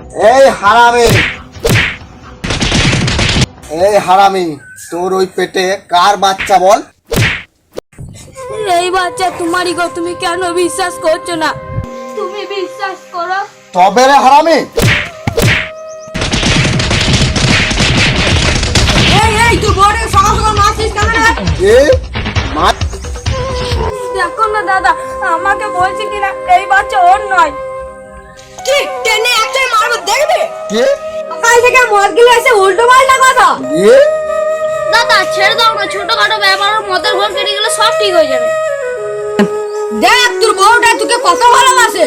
এই হারামি, এই হারামি, তোর ওই পেটে কার বাচ্চা বল? এই বাচ্চা তোমারই গো, তুমি কেন বিশ্বাস করছো না? তুমি বিশ্বাস করো। তবে রে হারামি, এই তুই বড় সকাল সকাল মারছিস কেন রে? দেখো না দাদা, আমাকে বলছে কিনা এই বাচ্চা ওর নয়। কি টেনে একটা মারবো দেখবে? কে সকাল থেকে মদ গিলে এসে উল্টো পাল্টা কথা। দাদা ছেড়ে দাও না, ছোটখাটো ব্যাপার, মদের ঘর কেটে গেলে সব ঠিক হয়ে যাবে। দেখ তোর বউটা তোকে কত ভালোবাসে।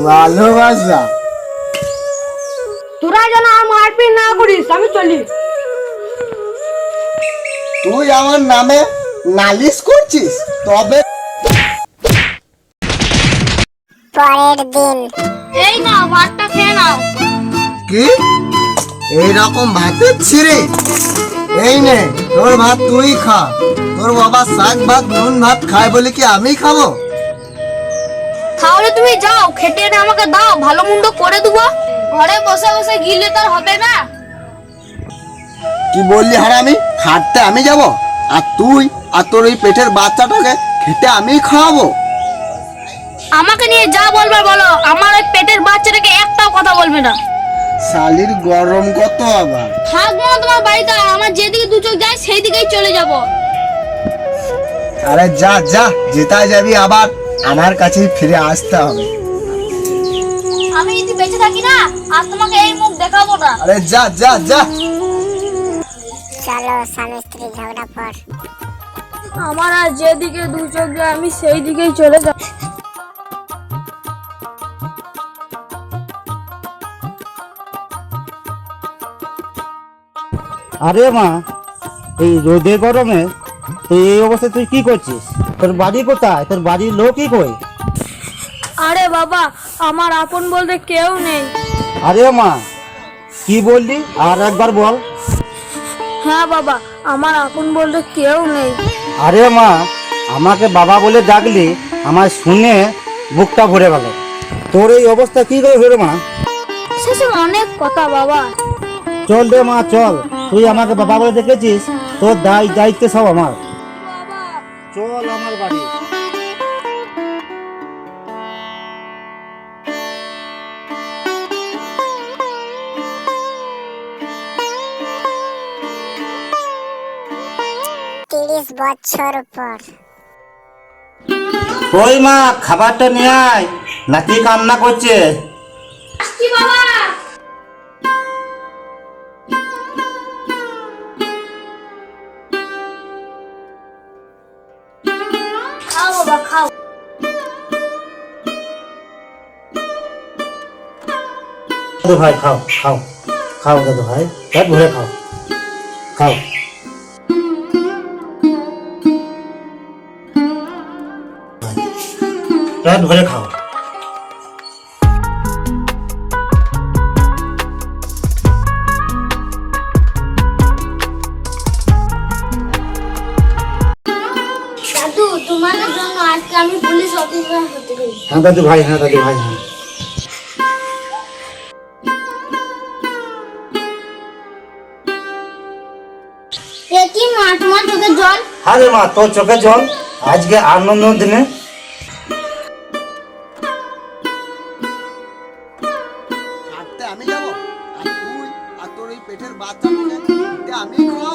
ভালোবাসা? তোরা যেন আর মারপিট না করিস, আমি চলি। তুই আমার নামে নালিশ করছিস? তবে পরের দিন এই না ভাতটা খেয়ে নাও। কি এইরকম ভাতের ছিঁড়ে? এই নে তোর ভাত তুই খা। তোর বাবা শাক ভাত নুন ভাত খায় বলে কি আমি খাবো? তাহলে তুমি যাও, খেটে এনে আমাকে দাও, ভালো মন্দ করে দেবো। ঘরে বসে বসে গিলে তো আর হবে না। কি বললি হারামি? খাটতে আমি যাব, আর তুই আর তোর ওই পেটের বাচ্চাটাকে খেতে আমি খাওয়াবো? আমাকে নিয়ে যা বলবার বলো, আমার ওই পেটের বাচ্চাটাকে একটাও কথা বলবে না। শালির গরম কত আবার। থাকবো না তোমার বাড়িতে, আমার যেদিকে দু চোখ যায় সেই দিকেই চলে যাব। আরে যা যা, যেটায় যাবি আবার আমার কাছেই ফিরে আসতে হবে। আমি যদি বেঁচে থাকি না, আর তোমাকে এই মুখ দেখাবো না। আরে যা যা যা। চলো স্বামী স্ত্রী ঝগড়া পর। আমার আর যেদিকে দু চোখ যায় আমি সেই দিকেই চলে যাব। আরে মা, এই রোদে গরমে তুই এই অবস্থায় তুই কি করছিস? তোর বাড়ি কোথায়? তোর বাড়ির লোকই কই? আরে বাবা, আমার আপন বলতে কেউ নেই। আরে মা, কি বললি? আর একবার বল। হ্যাঁ বাবা, আমার আপন বলতে কেউ নেই। আরে মা, আমাকে বাবা বলে ডাকলি, আমার শুনে বুকটা ভরে গেল। তোর এই অবস্থা কি করে হলো মা? সেসব অনেক কথা বাবা। চল রে মা চল, তুই আমাকে বাবা বলে ডেকেছিস, তোর দায়িত্ব সব আমার। চল আমার বাড়ি। তিরিশ বছর পর ওই মা, খাবারটা নিয়ে আয়, নাতি কান্না করছে। আসছি বাবা। খাও বাবা খাও। দাদু ভাই খাও খাও খাও, দাদু ভাই পেট ভরে খাও খাও। পেট ভরে খাও। দাদু, তোমাদের জন্য আজকে আমি পুলিশ অফিসার হতে চাই। হ্যাঁ দাদু ভাই, হ্যাঁ দাদু ভাই, হ্যাঁ। এ কি মা, তোমার চোখের জল? আরে মা, তোর চোখে জল আজকে আনন্দ দিনে? খাটতে আমি যাব, আর তুই আর তোর ওই পেটের বাচ্চাটাকে খেতে আমি খাওয়াবো?